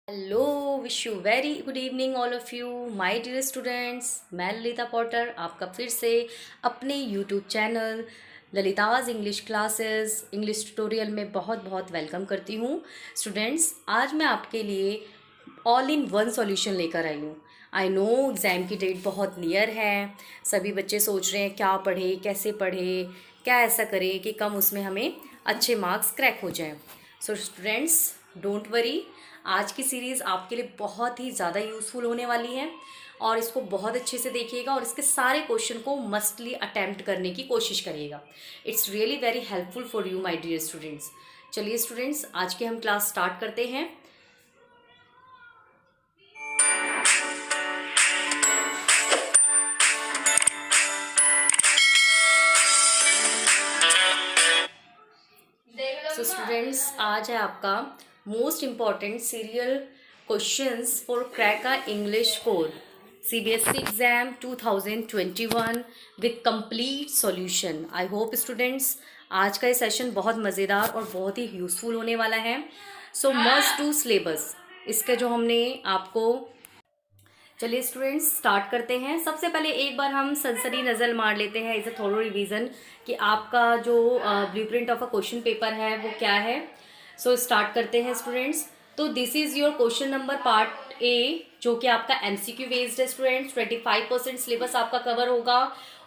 Hello, wish you very good evening all of you my dear students. मैं ललिता पॉटर आपका फिर से अपने YouTube channel Lalita's English classes English tutorial में बहुत बहुत वेलकम करती हूँ। स्टूडेंट्स, आज मैं आपके लिए ऑल इन वन सॉल्यूशन लेकर आई हूँ। आई नो एग्ज़ाम की डेट बहुत नियर है। सभी बच्चे सोच रहे हैं क्या पढ़े, कैसे पढ़े, क्या ऐसा करें कि कम उसमें हमें अच्छे मार्क्स क्रैक हो जाएं। सो स्टूडेंट्स, डोंट वरी, आज की सीरीज़ आपके लिए बहुत ही ज़्यादा यूज़फुल होने वाली है और इसको बहुत अच्छे से देखिएगा और इसके सारे क्वेश्चन को मस्टली अटैम्प्ट करने की कोशिश करिएगा। It's really very helpful for you my dear students. चलिए स्टूडेंट्स, आज के हम क्लास स्टार्ट करते हैं। सो स्टूडेंट्स, आज है आपका most important serial questions for crack a English core CBSE exam 2021 with complete solution. I hope students आज का ये सेशन बहुत मज़ेदार और बहुत ही यूज़फुल होने वाला है। सो मस्ट डू सिलेबस, इसके जो हमने आपको, चलिए स्टूडेंट्स स्टार्ट करते हैं। सबसे पहले एक बार हम सरसरी नज़र मार लेते हैं इसे थोड़ा रिवीजन कि आपका जो blueprint of a question paper है वो क्या है। सो स्टार्ट करते हैं स्टूडेंट्स। तो this is your question number part A, जो कि आपका एमसीक्यू बेस्ड है स्टूडेंट्स। 25% सिलेबस आपका कवर होगा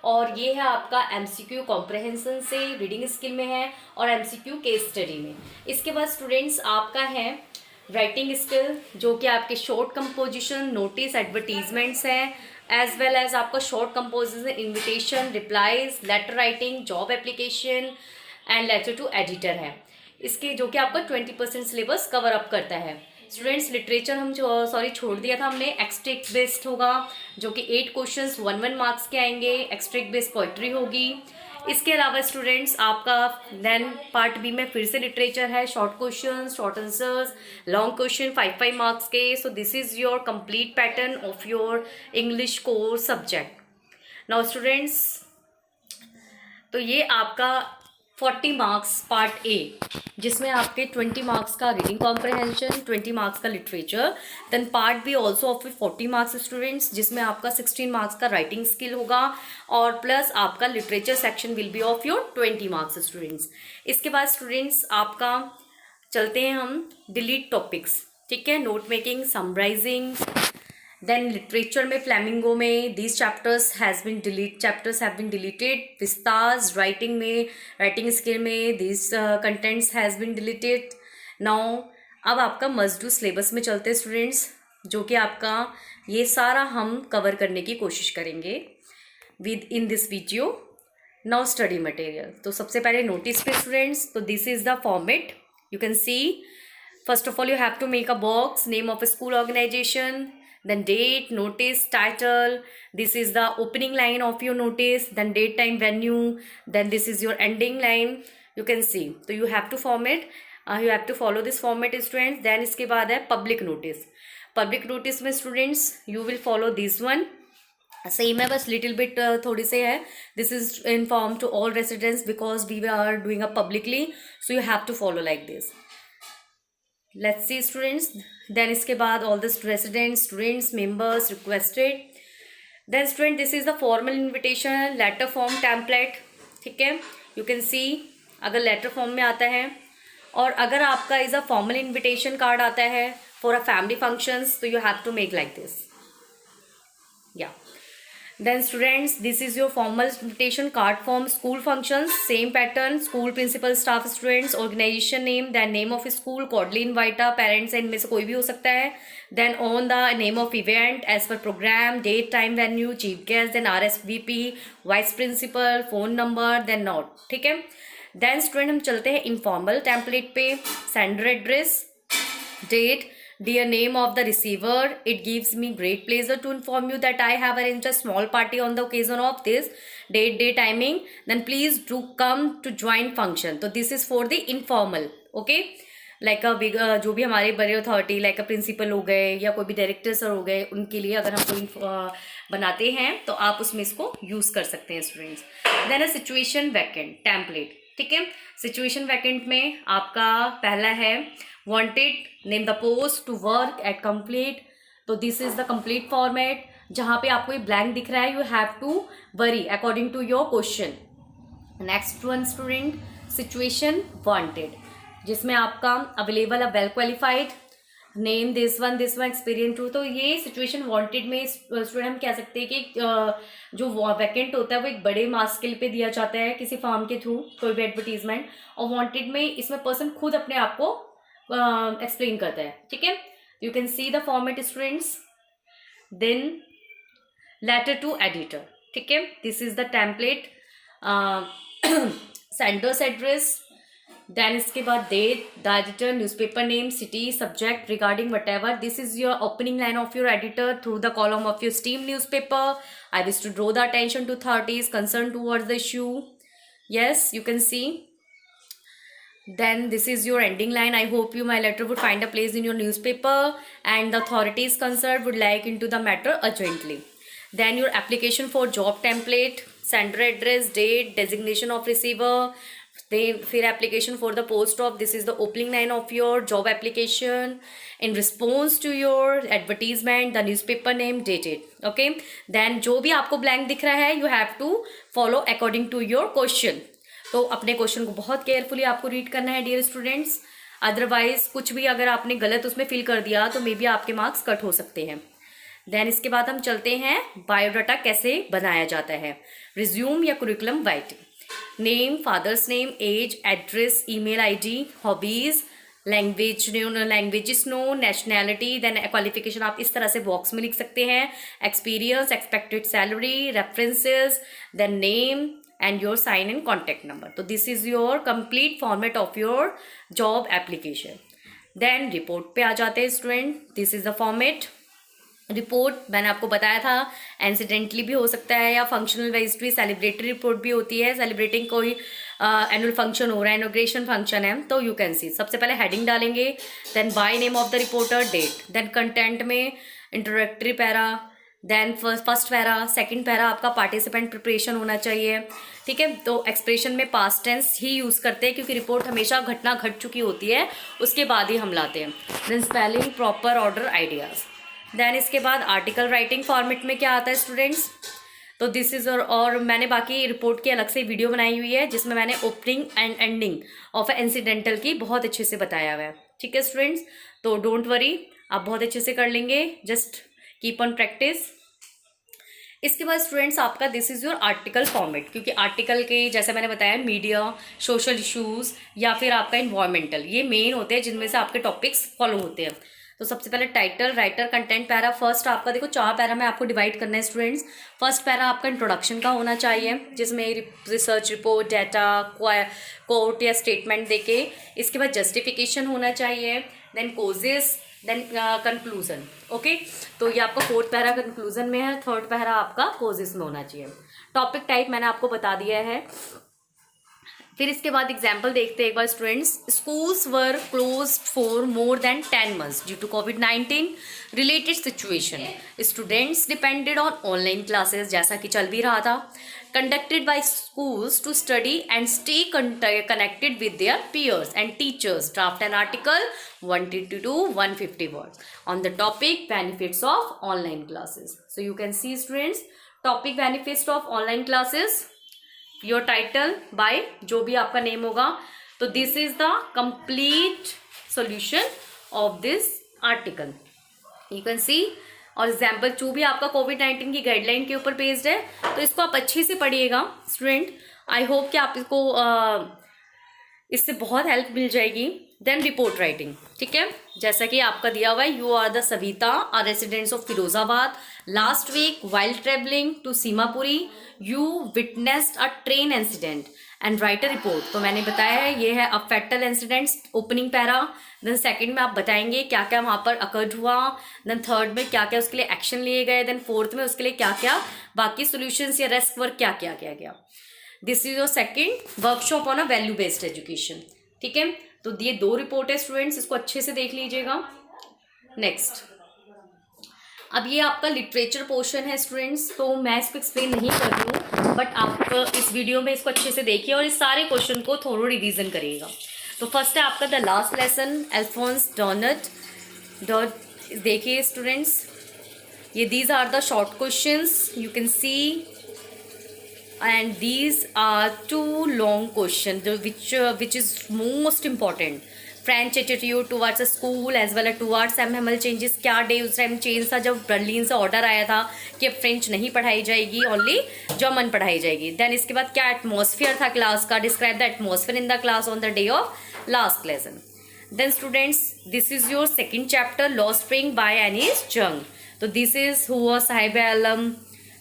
और ये है आपका एमसीक्यू कॉम्प्रहेंशन से रीडिंग स्किल में है और एमसीक्यू केस स्टडी में। इसके बाद स्टूडेंट्स आपका है राइटिंग स्किल, जो कि आपके शॉर्ट कंपोजिशन, नोटिस, एडवर्टीजमेंट्स हैं, एज वेल एज आपका short composition, invitation, replies, letter writing, job application and letter to editor है। इसके जो कि आपका 20% सिलेबस कवर अप करता है। स्टूडेंट्स, लिटरेचर हम छोड़ दिया था हमने। एक्सट्रैक्ट बेस्ड होगा, जो कि 8 क्वेश्चंस 1 मार्क्स के आएंगे। एक्सट्रैक्ट बेस्ड पोइट्री होगी। इसके अलावा स्टूडेंट्स आपका देन पार्ट बी में फिर से लिटरेचर है, short question, short answers, long question 5 marks के। So this is your complete pattern of your English course subject. Now students, तो ये आपका 40 मार्क्स पार्ट ए, जिसमें आपके 20 मार्क्स का रीडिंग कॉम्प्रहेंशन, 20 मार्क्स का literature. Then part B also of 40 marks students, जिसमें आपका 16 मार्क्स का राइटिंग स्किल होगा और प्लस आपका literature section will be of your 20 marks students. इसके बाद स्टूडेंट्स आपका चलते हैं हम डिलीट टॉपिक्स, ठीक है। Note making, summarising, then literature में फ्लैमिंगो में these chapters have been deleted. Vistas writing में, राइटिंग स्किल में these contents has been deleted. Now अब आपका मस्ट डू सिलेबस में चलते हैं स्टूडेंट्स, जो कि आपका ये सारा हम कवर करने की कोशिश करेंगे with in this video. Now study material, तो सबसे पहले नोटिस पे स्टूडेंट्स, तो this is the format you can C. First of all, you have to make a box, name of a school organization, then date, notice, title. This is the opening line of your notice, then date, time, venue, then this is your ending line. You can see. So you have to format, you have to follow this format students. Then इसके बाद है public notice. Public notice में students you will follow this one. Same है, बस little bit थोड़ी से है। This is inform to all residents because we are doing a publicly, so you have to follow like this. Let's see students, then इसके बाद all the residents, students, members requested. Then student this is the formal invitation, letter form template, ठीक है। You can सी अगर letter form में आता है और अगर आपका is a formal invitation card आता है फॉर अ फैमिली फंक्शंस, तो you have to make like this, या। Then students, this is your formal invitation card form, school functions, same pattern, school principal, staff, students, organization name, then name of school, cordially inviter, parents इनमें से कोई भी हो सकता है। Then on the name of event as per program, date, time, venue, chief guest, then RSVP, vice principal, phone number, then note, ठीक है। Then student हम चलते हैं informal template पे, sender address, date, dear name of the receiver. It gives me great pleasure to inform you that I have arranged a small party on the occasion of this date, day, timing. Then please do come to join function. तो this is for the informal, okay? Like a big जो भी हमारे बड़े authority like अ principal हो गए या कोई भी डायरेक्टर सर हो गए, उनके लिए अगर हम कोई बनाते हैं तो आप उसमें इसको यूज़ कर सकते हैं students. Then a situation vacant template, ठीक है। सिचुएशन वैकेंट में आपका पहला है wanted, name the post, to work at complete. तो this is the complete format. जहां पे आपको ये ब्लैंक दिख रहा है, you have to worry according to your question. Next one student, situation wanted, जिसमें आपका available well qualified, name this one experience two. तो ये सिचुएशन वांटेड में स्टूडेंट हम कह सकते हैं कि जो वैकेंट होता है वो एक बड़े मास स्केल पे दिया जाता है किसी फर्म के थ्रू, कोई भी एडवर्टीजमेंट। और वांटेड में इसमें पर्सन खुद अपने आप को एक्सप्लेन करता है, ठीक है। You can see the format students. Then letter to editor, ठीक है, this is the template. Sender's address, then इसके बाद date, the editor, newspaper name, city, subject regarding whatever. This is your opening line of your editor through the column of your steam newspaper. I wish to draw the attention to authorities concern towards the issue. Yes, you can see. Then this is your ending line. I hope you my letter would find a place in your newspaper and the authorities concerned would like into the matter urgently. Then your application for job template, sender address, date, designation of receiver. Then फिर application for the post of, this is the opening line of your job application in response to your advertisement, the newspaper name, dated. Okay, then जो भी आपको blank दिख रहा है, you have to follow according to your question. तो अपने question को बहुत केयरफुली आपको रीड करना है डियर स्टूडेंट्स, अदरवाइज कुछ भी अगर आपने गलत उसमें फिल कर दिया तो मे बी आपके मार्क्स कट हो सकते हैं। देन इसके बाद हम चलते हैं बायोडाटा कैसे बनाया जाता है। रिज्यूम या curriculum writing, name, father's name, age, address, email ID, hobbies, languages know, nationality, then qualification आप इस तरह से बॉक्स में लिख सकते हैं, experience, expected salary, references, then name and your sign and contact number. So this is your complete format of your job application. Then report पे आ जाते हैं student, this is the format. Report मैंने आपको बताया था इंसिडेंटली भी हो सकता है या फंक्शनल वाइज भी, सेलिब्रेटरी रिपोर्ट भी होती है, सेलिब्रेटिंग कोई एनुअल फंक्शन हो रहा है, इनॉग्रेशन फंक्शन है, तो यू कैन सी। सबसे पहले हेडिंग डालेंगे, then by name of the reporter, date, then content में introductory para, then first para, second para आपका पार्टिसिपेंट प्रिपरेशन होना चाहिए, ठीक है। तो एक्सप्रेशन में पास्ट टेंस ही यूज़ करते हैं क्योंकि रिपोर्ट हमेशा घटना घट चुकी होती है उसके बाद ही हम लाते हैं। Then spelling, proper order, ideas. Then इसके बाद आर्टिकल राइटिंग फॉर्मेट में क्या आता है स्टूडेंट्स, तो दिस इज और मैंने बाकी रिपोर्ट की अलग से वीडियो बनाई हुई है जिसमें मैंने opening and ending of incidental की बहुत अच्छे से बताया हुआ है, ठीक है स्टूडेंट्स। तो डोंट वरी, आप बहुत अच्छे से कर लेंगे, जस्ट कीप ऑन प्रैक्टिस। इसके बाद स्टूडेंट्स आपका this is your article format, क्योंकि आर्टिकल के जैसे मैंने बताया मीडिया, सोशल इश्यूज़ या फिर आपका इन्वायरमेंटल, ये मेन होते हैं जिनमें से आपके टॉपिक्स फॉलो होते हैं। तो सबसे पहले title, writer, content, para. First आपका देखो 4 पैरा में आपको डिवाइड करना है स्टूडेंट्स। फर्स्ट पैरा आपका इंट्रोडक्शन का होना चाहिए जिसमें रिसर्च रिपोर्ट, डाटा, कोट या स्टेटमेंट देके, इसके बाद जस्टिफिकेशन होना चाहिए, then causes, then conclusion. Okay, तो ये आपका 4th पैरा कंक्लूजन में है, 3rd पैरा आपका कोजेस में होना चाहिए। टॉपिक टाइप मैंने आपको बता दिया है। फिर इसके बाद एग्जाम्पल देखते हैं एक बार students. Schools were closed for more than 10 months due to कोविड-19 related situation. Students depended on online classes, जैसा कि चल भी रहा था, conducted by schools to study and stay connected with their peers and teachers. Draft an article 150 to 150 words on the topic benefits of online classes. So you can see students, topic benefits of online classes, your title by जो भी आपका name होगा। तो this is the complete solution of this article. You can see, और example 2 भी आपका कोविड-19 की guideline के ऊपर बेस्ड है, तो इसको आप अच्छे से पढ़िएगा स्टूडेंट। आई होप कि आप इसको इससे बहुत हेल्प मिल जाएगी। देन रिपोर्ट राइटिंग, ठीक है, जैसा कि आपका दिया हुआ है, you are the Savita, are residents of Firozabad. Last week while travelling to Seemapuri you witnessed a train incident and write a report. तो मैंने बताया है ये है a fatal incidents, opening para. Then second में आप बताएंगे क्या क्या वहाँ पर अकर्ड हुआ, देन थर्ड में क्या क्या उसके लिए एक्शन लिए गए, देन फोर्थ में उसके लिए क्या क्या बाकी सोल्यूशंस या रेस्क वर्क क्या क्या किया गया। This is your second workshop on a value based education, ठीक है। तो ये 2 रिपोर्ट है स्टूडेंट्स, इसको अच्छे से देख लीजिएगा। नेक्स्ट, अब ये आपका लिटरेचर पोर्शन है स्टूडेंट्स, तो मैं इसको एक्सप्लेन नहीं कर रही हूँ, बट आप इस वीडियो में इसको अच्छे से देखिए और इस सारे क्वेश्चन को थोड़ा रिवीजन करिएगा। तो फर्स्ट है आपका the last lesson Alphonse Daudet. देखिए स्टूडेंट्स, ये these are the short questions you can see, and these are two long questions which is most important. French attitude towards a school as well as towards MML changes. क्या day उस time change था जब Berlin से order आया था कि अब French नहीं पढ़ाई जाएगी, ओनली जर्मन पढ़ाई जाएगी। देन इसके बाद क्या एटमॉस्फेयर था क्लास का, describe the atmosphere in the class on the day of last lesson. Then students, this is your second chapter लॉ स्प्रिंग बाय एनीस जंग। तो this is who was Saheb Alam.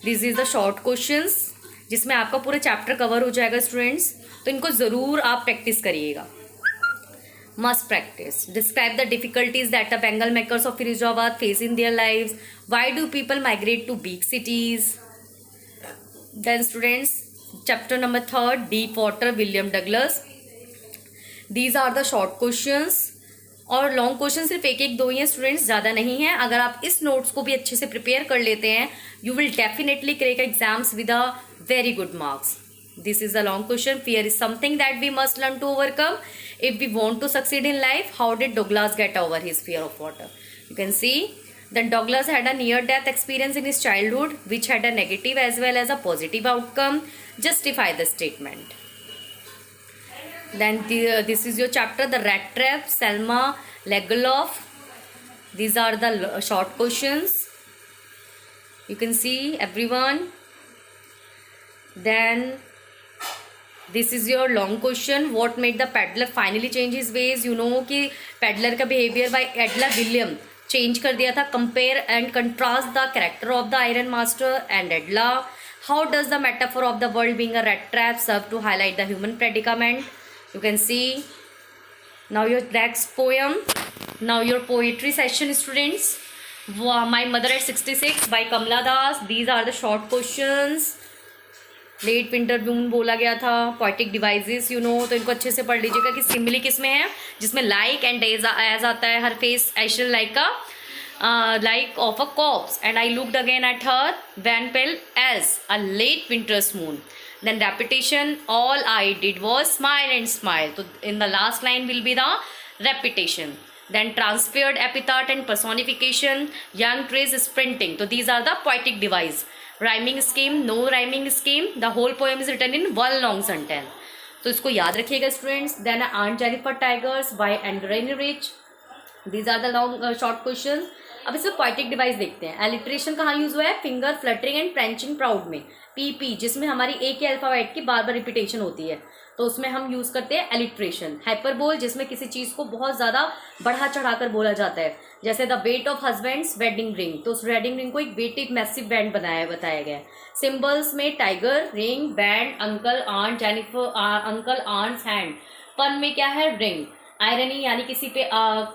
This is the short questions जिसमें आपका पूरा chapter cover हो जाएगा students. तो इनको ज़रूर आप प्रैक्टिस करिएगा, must practice. Describe the difficulties that the bangle makers of Firozabad face in their lives. Why do people migrate to big cities. Then students, chapter number 3 deep water William Douglas. These are the short questions और long question सिर्फ एक दो ही हैं students, ज़्यादा नहीं है। अगर आप इस नोट्स को भी अच्छे से प्रिपेयर कर लेते हैं, you will definitely crack exams with a very good marks. This is a long question. Fear is something that we must learn to overcome if we want to succeed in life. How did Douglas get over his fear of water? You can see that Douglas had a near-death experience in his childhood, which had a negative as well as a positive outcome. Justify the statement. Then this is your chapter, the rat trap, Selma Lagerlof. These are the short questions. You can see everyone. Then this is your long question. What made the peddler finally change his ways? You know कि peddler का behavior by Edla William change कर दिया था. Compare and contrast the character of the Iron Master and Edla. How does the metaphor of the world being a rat trap serve to highlight the human predicament? You can see. Now your next poem. Now your poetry session, students. My Mother at 66 by Kamala Das. These are the short questions. Late winter moon बोला गया था, poetic devices you know, तो इनको अच्छे से पढ़ लीजिएगा कि सिमिली किस में है, जिसमें लाइक एंड एज आता है, हर फेस एशन लाइक का like of a corpse and I looked again at her wan pale as a late winter's moon. Then repetition, all I did was smile and smile. तो in the last line will be the repetition. Then transferred epithet and personification, young trees sprinting. So these are the poetic device. Rhyming scheme, no rhyming scheme. The whole poem is written in one long sentence. तो इसको याद रखिएगा students. Then Aunt Jennifer Tigers by Andrew Rich. These are the long short questions. अब इसमें poetic device देखते हैं। Alliteration कहाँ use हुआ है? Finger fluttering and pranching proud में। PP जिसमें हमारी एक ही अल्फाबेट की बार बार रिपीटेशन होती है, तो उसमें हम यूज करते हैं एलिट्रेशन। हाइपरबोल जिसमें किसी चीज को बहुत ज्यादा बढ़ा चढ़ाकर बोला जाता है, जैसे the weight of husband's wedding ring, तो उस वेडिंग रिंग को एक वेट, एक मैसिव बैंड बताया गया है। सिंबल्स में tiger, ring, band, uncle, aunt, Jennifer, uncle, aunt's hand. Pun में क्या है? रिंग। आयरनी यानी किसी पे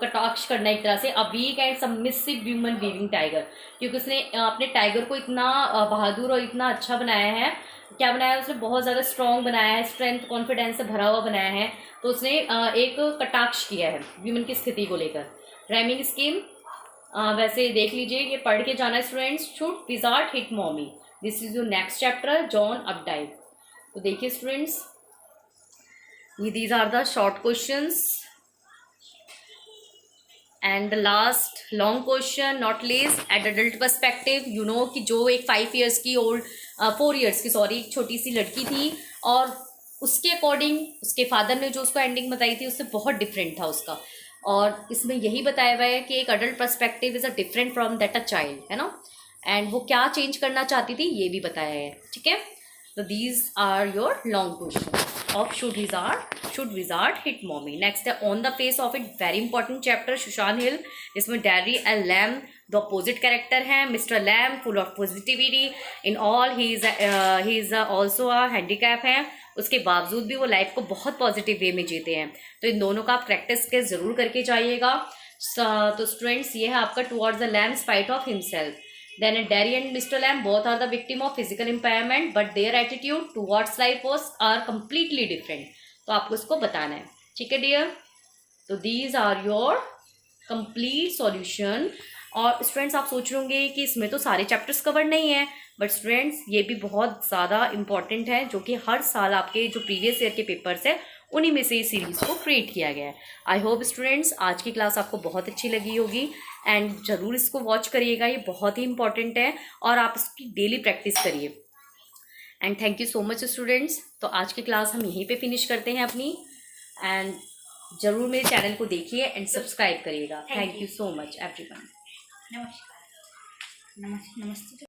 कटाक्ष करना एक तरह से। A weak and submissive human being tiger, क्योंकि उसने अपने टाइगर को इतना बहादुर और इतना अच्छा बनाया है। क्या बनाया है उसने? बहुत ज़्यादा स्ट्रॉन्ग बनाया है, स्ट्रेंथ कॉन्फिडेंस से भरा हुआ बनाया है। तो उसने एक कटाक्ष किया है ह्यूमन की स्थिति को लेकर। राइमिंग स्कीम वैसे देख लीजिए, ये पढ़ के जाना students. Should wizard hit mommy. This is your next chapter, John Updike. तो देखिए स्टूडेंट्स, ये these are the short questions and the last long question not least at adult perspective. You know कि जो एक 5 ईयर्स की old 4 years की sorry एक छोटी सी लड़की थी, और उसके अकॉर्डिंग उसके फादर ने जो उसको एंडिंग बताई थी उससे बहुत डिफरेंट था उसका। और इसमें यही बताया हुआ है कि एक adult perspective is a different from that a child, है ना। एंड वो क्या चेंज करना चाहती थी ये भी बताया है, ठीक है। तो these are your long question of should wizard hit mommy. Next है on the face of it, very important chapter, Susan Hill. इसमें Derry and Lamb the opposite character हैं। Mister Lamb full of positivity in all, he is also a handicap है, उसके बावजूद भी वो life को बहुत पॉजिटिव वे में जीते हैं। तो इन दोनों का आप प्रैक्टिस के जरूर करके जाइएगा। तो स्टूडेंट्स ये है आपका towards the lamb spite of himself. Then Derry and Mr. Lamb both are the victim of physical impairment, but their attitude towards life was are completely different. तो आपको इसको बताना है, ठीक है डियर। तो these are your complete solution और students आप सोच रहे होंगे कि इसमें तो सारे चैप्टर्स कवर नहीं है, बट स्टूडेंट्स ये भी बहुत ज़्यादा इंपॉर्टेंट है, जो कि हर साल आपके जो प्रीवियस ईयर के पेपर्स है उन्हीं में से इस सीरीज़ को क्रिएट किया गया है। आई होप स्टूडेंट्स आज की क्लास आपको बहुत अच्छी लगी होगी एंड ज़रूर इसको वॉच करिएगा, ये बहुत ही इंपॉर्टेंट है और आप इसकी डेली प्रैक्टिस करिए। And thank you so much students. तो आज की क्लास हम यहीं पे फिनिश करते हैं अपनी, एंड ज़रूर मेरे चैनल को देखिए एंड सब्सक्राइब करिएगा। Thank you so much everyone. नमस्कार। नमस्ते।